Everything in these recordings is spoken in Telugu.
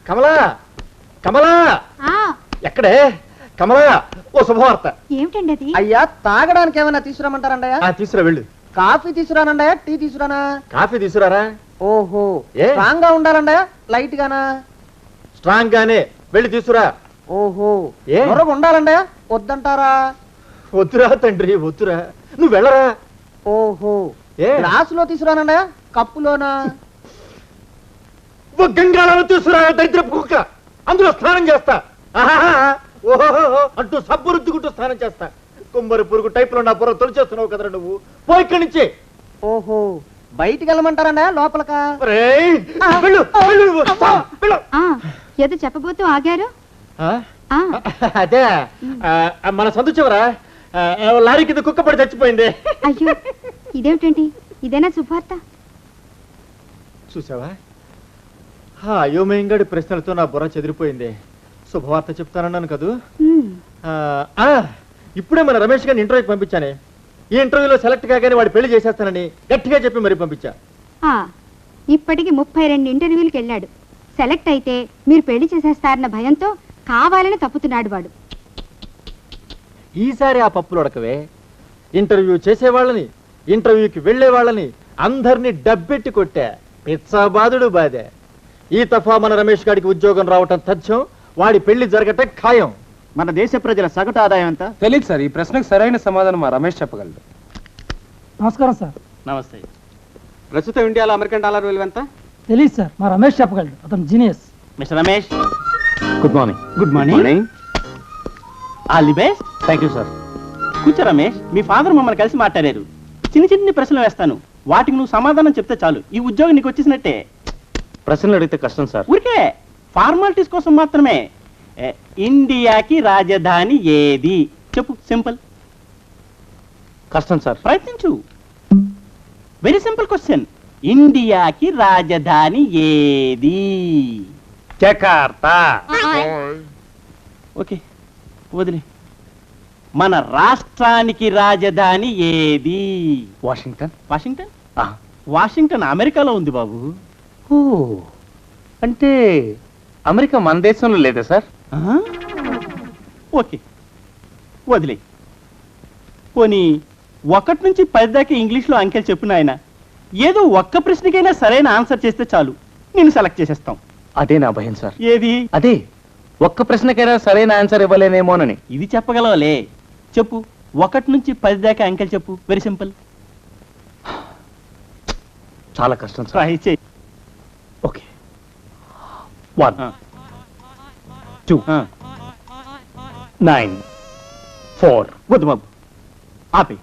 కమలా కమలా ఎక్కడే కమలా? ఓ శుభవార్త. ఏమిటండి అది? అయ్యా తాగడానికి ఏమైనా తీసుకురామంటారండయ్యా? తీసుకురా వెళ్ళు. కాఫీ తీసుకురానండయా, టీ తీసుకురానా? కాఫీ తీసుకురారా. ఓహో, ఏ? స్ట్రాంగ్ గా ఉండాలండయా, లైట్ గానా? స్ట్రాంగ్ గానే వెళ్ళి తీసుకురా. ఓహో, ఏ? మరొక ఉండాలండయా, వద్దంటారా? వద్దురా తండ్రి వద్దురా, నువ్వు వెళ్ళరా. ఓహో, ఏ? గ్లాసులో తీసుకురానండయా, కప్పులోనా? ఓ గంగాళాలు తీసుకురా దరిద్రపు కుక్క, అందులో స్నానం చేస్తా. ఓహో అంటూ సబ్బు రుద్దుకుంటూ స్నానం చేస్తా. కుమ్మరి పురుగు టైప్ లో నా బుర్ర తొలిచేస్తున్నావు కదరా నువ్వు. పో ఇక్కడి నుంచి. ఓహో, బయటికి వెళ్ళమంటారండయా, లోపలకా? ఏదో చెప్పబోతూ ఆగారు. అదే మన సందు చివరా లారీ కింద కుక్క పడి చచ్చిపోయింది. అయ్యో, ఇదేమిటండి? ఇదేనా శుభార్త? చూసావా, అయోమయంగాడి ప్రశ్నలతో నా బుర్ర చెదిరిపోయింది. శుభవార్త చెప్తానన్నాను కదూ. ఇప్పుడే మన రమేష్ గారిని ఇంటర్వ్యూకి పంపించానే. ఈ ఇంటర్వ్యూలో సెలెక్ట్ కాగానే వాడు పెళ్లి చేసేస్తానని గట్టిగా చెప్పి మరి పంపించా. ఇప్పటికి 32 ఇంటర్వ్యూలకు వెళ్ళాడు. సెలెక్ట్ అయితే మీరు పెళ్లి చేసేస్తారన్న భయంతో కావాలని తప్పుతున్నాడు వాడు. ఈసారి ఆ పప్పులు ఉడకవే. ఇంటర్వ్యూ చేసేవాళ్ళని, ఇంటర్వ్యూకి వెళ్లే వాళ్ళని అందరినీ డబ్బెట్టి కొట్టా. పిచ్చాబాదుడు బాధే. ఈ తఫా మన రమేష్ గారికి ఉద్యోగం రావటం తథ్యం, వాడి పెళ్లి జరగటం ఖాయం. మన దేశ ప్రజల సగటు ఆదాయం ఎంత? తెలియదు సార్. ఈ ప్రశ్నకు సరైన సమాధానం మా రమేష్ చెప్పగలడు. నమస్కారం సార్. నమస్తే. ప్రస్తుతం ఇండియాలో అమెరికన్ డాలర్ విలువ ఎంత? తెలియదు సార్, మా రమేష్ చెప్పగలడు, అతను genius. Mister Ramesh, good morning. Good morning. All the best. Thank you sir. కూర్చో రమేష్, మీ ఫాదర్ మమ్మల్ని కలిసి మాట్లాడారు. చిన్ని ప్రశ్నలు వేస్తాను, వాటికి నువ్వు సమాధానం చెప్తే చాలు. ఈ ఉద్యోగం నీకు వచ్చేసినట్టే. ప్రశ్నలు అడిగితే కష్టం సార్. ఊరికే ఫార్మాలిటీస్ కోసం మాత్రమే. ఇండియాకి రాజధాని ఏది చెప్పు. సింపుల్. కష్టం సార్. ప్రయత్నించు. Very simple question. ఇండియాకి రాజధాని ఏది? జకార్తా. ఓకే, వదిలే. మన రాష్ట్రానికి రాజధాని ఏది? వాషింగ్టన్. వాషింగ్టన్? వాషింగ్టన్ అమెరికాలో ఉంది బాబు. ఓ, అంటే అమెరికా మన దేశంలో లేదా సార్? ఓకే, వదిలే. పోనీ 1 నుంచి 10 దాకా ఇంగ్లీష్లో అంకెలు చెప్పు నాయన. ఏదో ఒక్క ప్రశ్నకైనా సరైన ఆన్సర్ చేస్తే చాలు, నేను సెలెక్ట్ చేసేస్తాం. అదే నా భయం సార్. ఏది? అదే, ఒక్క ప్రశ్నకైనా సరైన ఆన్సర్ ఇవ్వలేనేమోనని. ఇది చెప్పగలవలే. చెప్పు. 1 నుంచి 10 దాకా అంకెలు చెప్పు. Very simple. చాలా కష్టం సార్. ట్రై చేయి. ఓకే. 1 2 9 4. వద్దు బాబు, ఆపే.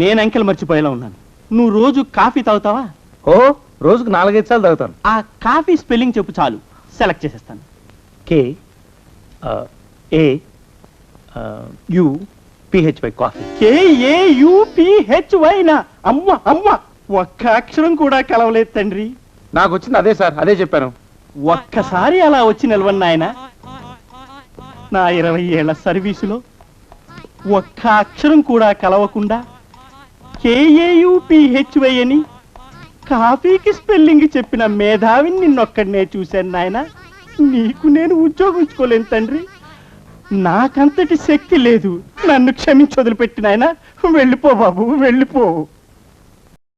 నేను అంకెలు మర్చిపోయేలా ఉన్నాను. నువ్వు రోజు కాఫీ తాగుతావా? ఓ, రోజుకు 4-5 సార్లు తాగుతాను. ఆ కాఫీ స్పెల్లింగ్ చెప్పు చాలు, సెలెక్ట్ చేసేస్తాను. KAUPHY coffee. KAUPHY నా? అమ్మ అమ్మ, ఒక్క అక్షరం కూడా కలవలేదు తండ్రి. నాకు వచ్చింది అదే సార్, అదే చెప్పాను. ఒక్కసారి అలా వచ్చి నిలవన్న ఆయన. నా 20 ఏళ్ల సర్వీసులో ఒక్క అక్షరం కూడా కలవకుండా KAUPHY అని కాఫీకి స్పెల్లింగ్ చెప్పిన మేధావిని నిన్నొక్కడనే చూశాను నాయన. నీకు నేను ఉద్యోగం ఇచ్చుకోలేను తండ్రి. నాకంతటి శక్తి లేదు. నన్ను క్షమించి వదిలిపెట్టిన ఆయన. వెళ్ళిపో బాబు, వెళ్ళిపో.